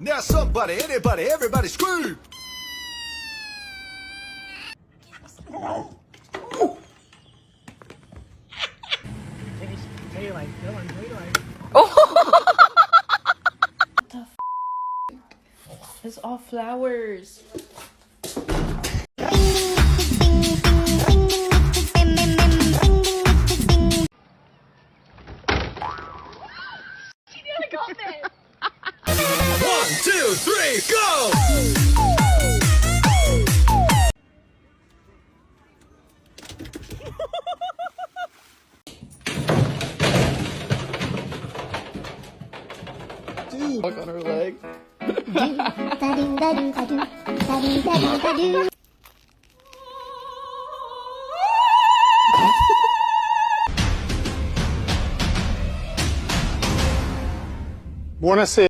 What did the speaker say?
Now somebody, anybody, everybody scream! What the f? It's all flowers. One, two, three, go! Dude, walk on her leg. Buonasera.